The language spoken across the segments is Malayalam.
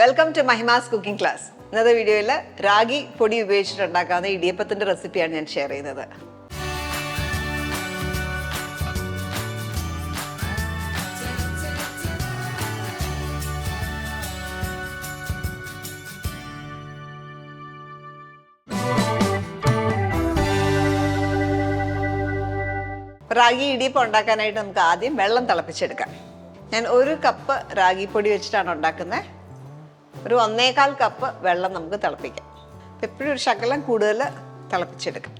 Welcome to Mahima's cooking class. ഇന്നത്തെ വീഡിയോയിൽ റാഗി പൊടി ഉപയോഗിച്ചിട്ടുണ്ടാക്കാവുന്ന ഇടിയപ്പത്തിൻ്റെ റെസിപ്പിയാണ് ഞാൻ ഷെയർ ചെയ്യുന്നത്. റാഗി ഇടിയപ്പം ഉണ്ടാക്കാനായിട്ട് നമുക്ക് ആദ്യം വെള്ളം തിളപ്പിച്ചെടുക്കാം. ഞാൻ 1 കപ്പ് റാഗി പൊടി വെച്ചിട്ടാണ് ഉണ്ടാക്കുന്നത്. ഒരു 1.25 കപ്പ് വെള്ളം നമുക്ക് തിളപ്പിക്കാം. എപ്പോഴും ഒരു ശകലം കൂടുതൽ തിളപ്പിച്ചെടുക്കാം.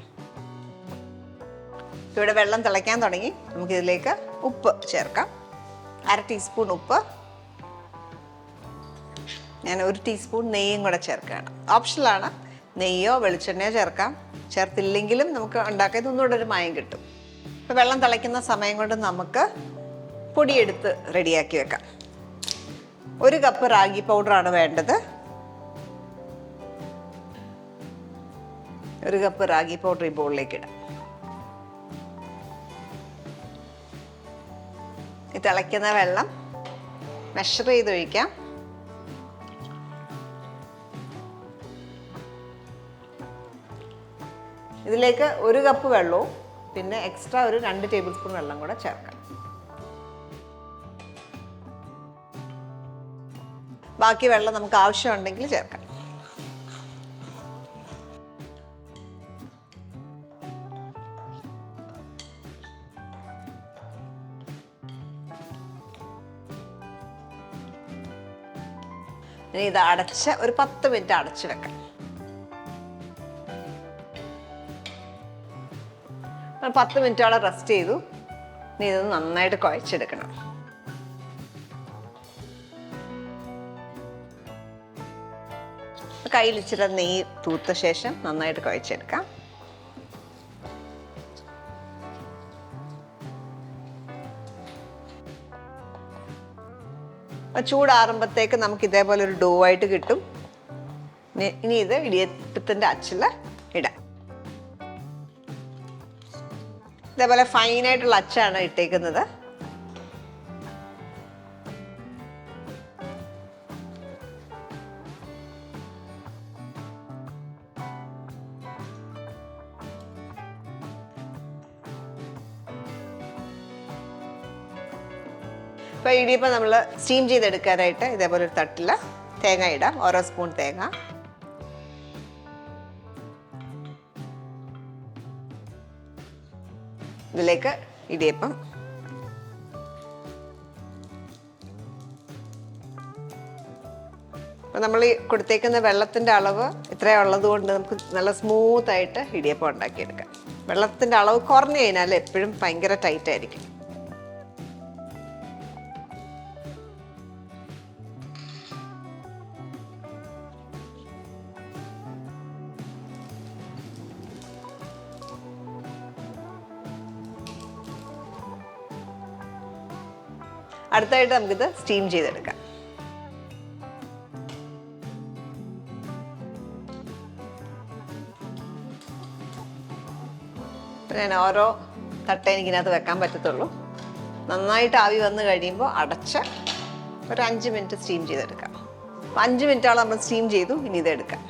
ഇവിടെ വെള്ളം തിളയ്ക്കാൻ തുടങ്ങി. നമുക്കിതിലേക്ക് ഉപ്പ് ചേർക്കാം. 1/2 ടീസ്പൂൺ ഉപ്പ്. ഞാൻ 1 ടീസ്പൂൺ നെയ്യും കൂടെ ചേർക്കുകയാണ്. ഓപ്ഷണലാണ്. നെയ്യോ വെളിച്ചെണ്ണയോ ചേർക്കാം. ചേർത്തില്ലെങ്കിലും നമുക്ക് ഉണ്ടാക്കിയത് ഒന്നുകൂടെ ഒരു മയം കിട്ടും. ഇപ്പോൾ വെള്ളം തിളയ്ക്കുന്ന സമയം കൊണ്ട് നമുക്ക് പൊടിയെടുത്ത് റെഡിയാക്കി വെക്കാം. 1 കപ്പ് റാഗി പൗഡറാണ് വേണ്ടത്. 1 കപ്പ് റാഗി പൗഡർ ഈ ബൗളിലേക്ക് ഇടാം. ഈ തിളയ്ക്കുന്ന വെള്ളം മെഷർ ചെയ്ത് ഒഴിക്കാം. ഇതിലേക്ക് 1 കപ്പ് വെള്ളവും പിന്നെ എക്സ്ട്രാ ഒരു 2 ടേബിൾ സ്പൂൺ വെള്ളം കൂടെ ചേർക്കാം. ബാക്കി വെള്ളം നമുക്ക് ആവശ്യമുണ്ടെങ്കിൽ ചേർക്കാം. ഇനി ഇത് അടച്ച് ഒരു 10 മിനിറ്റ് അടച്ചു വെക്കാം. 10 മിനിറ്റോളം റെസ്റ്റ് ചെയ്തു. ഇനി ഇത് നന്നായിട്ട് കുഴച്ചെടുക്കണം. കയ്യിൽ ഇച്ചിരി നെയ്യ് തൂത്ത ശേഷം നന്നായിട്ട് കുഴച്ചെടുക്കാം. ചൂടാറുമ്പോഴത്തേക്ക് നമുക്ക് ഇതേപോലെ ഒരു ഡോ ആയിട്ട് കിട്ടും. ഇനി ഇത് ഇടിയപ്പത്തിൻ്റെ അച്ചിൽ ഇടാം. ഇതേപോലെ ഫൈനായിട്ടുള്ള അച്ചാണ് ഇട്ടേക്കുന്നത്. ഇപ്പോൾ ഇടിയപ്പം നമ്മൾ സ്റ്റീം ചെയ്തെടുക്കാനായിട്ട് ഇതേപോലെ ഒരു തട്ടിൽ തേങ്ങ ഇടാം. ഓരോ സ്പൂൺ തേങ്ങ. ഇതിലേക്ക് ഇടിയപ്പം. അപ്പോൾ നമ്മൾ ഈ കൊടുത്തേക്കുന്ന വെള്ളത്തിൻ്റെ അളവ് ഇത്രയുള്ളത് കൊണ്ട് നമുക്ക് നല്ല സ്മൂത്തായിട്ട് ഇടിയപ്പം ഉണ്ടാക്കിയെടുക്കാം. വെള്ളത്തിൻ്റെ അളവ് കുറഞ്ഞു കഴിഞ്ഞാൽ എപ്പോഴും ഭയങ്കര ടൈറ്റ് ആയിരിക്കും. അടുത്തായിട്ട് നമുക്കിത് സ്റ്റീം ചെയ്തെടുക്കാം. ഞാൻ ഓരോ തട്ട എനിക്കിനകത്ത് വെക്കാൻ പറ്റത്തുള്ളൂ. നന്നായിട്ട് ആവി വന്ന് കഴിയുമ്പോൾ അടച്ച് ഒരു 5 മിനിറ്റ് സ്റ്റീം ചെയ്തെടുക്കാം. 5 മിനിറ്റോളം നമ്മൾ സ്റ്റീം ചെയ്തു. ഇനി ഇതെടുക്കാം.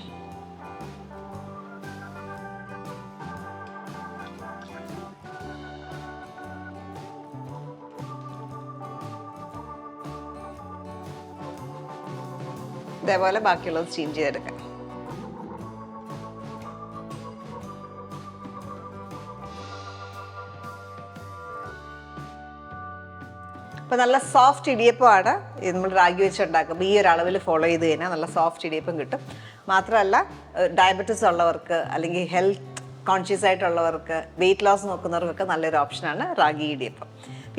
ഇതേപോലെ ബാക്കിയുള്ളത് സ്റ്റീം ചെയ്തെടുക്കാം. അപ്പോൾ നല്ല സോഫ്റ്റ് ഇടിയപ്പമാണ് ഇത് നമ്മൾ റാഗി വെച്ചുണ്ടാക്കുമ്പോൾ. ഈ ഒരു അളവിൽ ഫോളോ ചെയ്ത് കഴിഞ്ഞാൽ നല്ല സോഫ്റ്റ് ഇടിയപ്പം കിട്ടും. മാത്രമല്ല ഡയബറ്റീസ് ഉള്ളവർക്ക് അല്ലെങ്കിൽ ഹെൽത്ത് കോൺഷ്യസ് ആയിട്ടുള്ളവർക്ക് വെയിറ്റ് ലോസ് നോക്കുന്നവർക്കൊക്കെ നല്ലൊരു ഓപ്ഷനാണ് റാഗി ഇടിയപ്പം.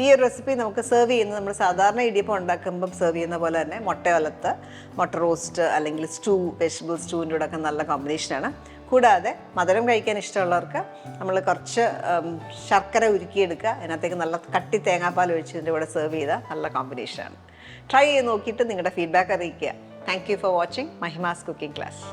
ഈ ഒരു റെസിപ്പി നമുക്ക് സെർവ് ചെയ്യുന്നത് നമ്മൾ സാധാരണ ഇടിയപ്പം ഉണ്ടാക്കുമ്പം സെർവ് ചെയ്യുന്ന പോലെ തന്നെ മുട്ട വലത്ത്, മുട്ട റോസ്റ്റ് അല്ലെങ്കിൽ സ്റ്റൂ, വെജിറ്റബിൾ സ്റ്റൂവിൻ്റെ കൂടെ ഒക്കെ നല്ല കോമ്പിനേഷനാണ്. കൂടാതെ മധുരം കഴിക്കാൻ ഇഷ്ടമുള്ളവർക്ക് നമ്മൾ കുറച്ച് ശർക്കര ഉരുക്കിയെടുക്കുക. അതിനകത്തേക്ക് നല്ല കട്ടി തേങ്ങാപ്പാൽ ഒഴിച്ചതിൻ്റെ കൂടെ സെർവ് ചെയ്താൽ നല്ല കോമ്പിനേഷനാണ്. ട്രൈ ചെയ്ത് നോക്കിയിട്ട് നിങ്ങളുടെ ഫീഡ്ബാക്ക് അറിയിക്കുക. Thank you for watching Mahima's cooking class.